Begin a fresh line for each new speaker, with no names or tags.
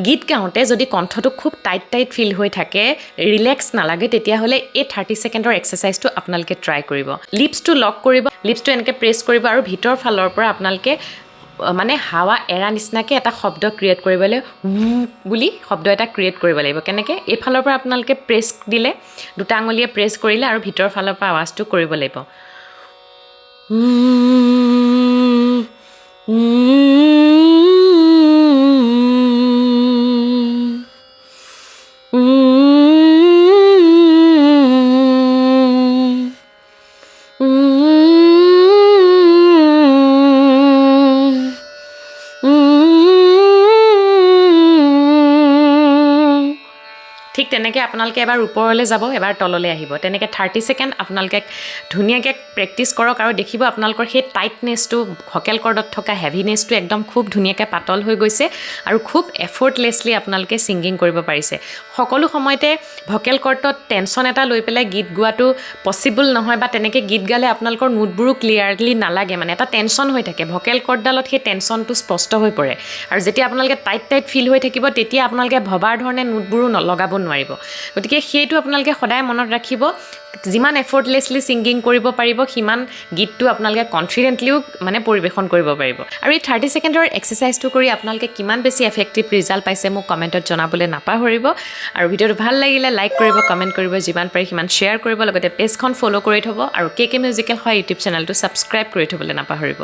গীত গাওঁতে যদি কণ্ঠটো খুব টাইট ফিল হৈ থাকে, ৰিলেক্স নালাগে, তেতিয়াহ'লে এই 30 ছেকেণ্ডৰ এক্সাৰচাইজটো আপোনালোকে ট্ৰাই কৰিব। লিপছটো লক কৰিব, লিপছটো এনেকৈ প্ৰেছ কৰিব আৰু ভিতৰ ফালৰ পৰা আপোনালোকে মানে হাৱা এৰা নিচিনাকৈ এটা শব্দ ক্ৰিয়েট কৰিবলৈ বুলি শব্দ এটা ক্ৰিয়েট কৰিব লাগিব। কেনেকৈ? এইফালৰ পৰা আপোনালোকে প্ৰেছ দিলে, দুটা আঙুলিয়ে প্ৰেছ কৰিলে আৰু ভিতৰ ফালৰ পৰা আৱাজটো কৰিব লাগিব। ঠিক তেনেকৈ আপোনালোকে এবাৰ ওপৰলৈ যাব, এবাৰ তললৈ আহিব। তেনেকৈ 30 ছেকেণ্ড আপোনালোকে ধুনীয়াকৈ প্ৰেক্টিছ কৰক আৰু দেখিব আপোনালোকৰ সেই টাইটনেছটো, ভকেল কৰ্ডত থকা হেভিনেছটো একদম খুব ধুনীয়াকৈ পাতল হৈ গৈছে আৰু খুব এফৰ্টলেছলি আপোনালোকে ছিংগিং কৰিব পাৰিছে। সকলো সময়তে ভকেল কৰ্ডত টেনশ্যন এটা লৈ পেলাই গীত গোৱাটো পচিবল নহয়, বা তেনেকৈ গীত গালে আপোনালোকৰ নোটবোৰো ক্লিয়াৰলি নালাগে, মানে এটা টেনশ্যন হৈ থাকে। ভকেল কৰ্ডডালত সেই টেনশ্যনটো স্পষ্ট হৈ পৰে আৰু যেতিয়া আপোনালোকে টাইট ফিল হৈ থাকিব, তেতিয়া আপোনালোকে ভবাৰ ধৰণে নোটবোৰো লগাব নোৱাৰিব। গতিকে সেইটো আপোনালোকে সদায় মনত ৰাখিব। যিমান এফৰ্টলেছলি ছিংগিং কৰিব পাৰিব, সিমান গীতটো আপোনালোকে কনফিডেণ্টলিও মানে পৰিৱেশন কৰিব পাৰিব। আৰু এই 30 ছেকেণ্ডৰ এক্সাৰচাইজটো কৰি আপোনালোকে কিমান বেছি এফেক্টিভ ৰিজাল্ট পাইছে মোক কমেণ্টত জনাবলৈ নাপাহৰিব। আৰু ভিডিঅ'টো ভাল লাগিলে লাইক কৰিব, কমেণ্ট কৰিব, যিমান পাৰি সিমান শ্বেয়াৰ কৰিব, লগতে পেজখন ফ'ল' কৰি থ'ব আৰু কে মিউজিকেল হয় ইউটিউব চেনেলটো ছাবস্ক্ৰাইব কৰি থ'বলৈ নাপাহৰিব।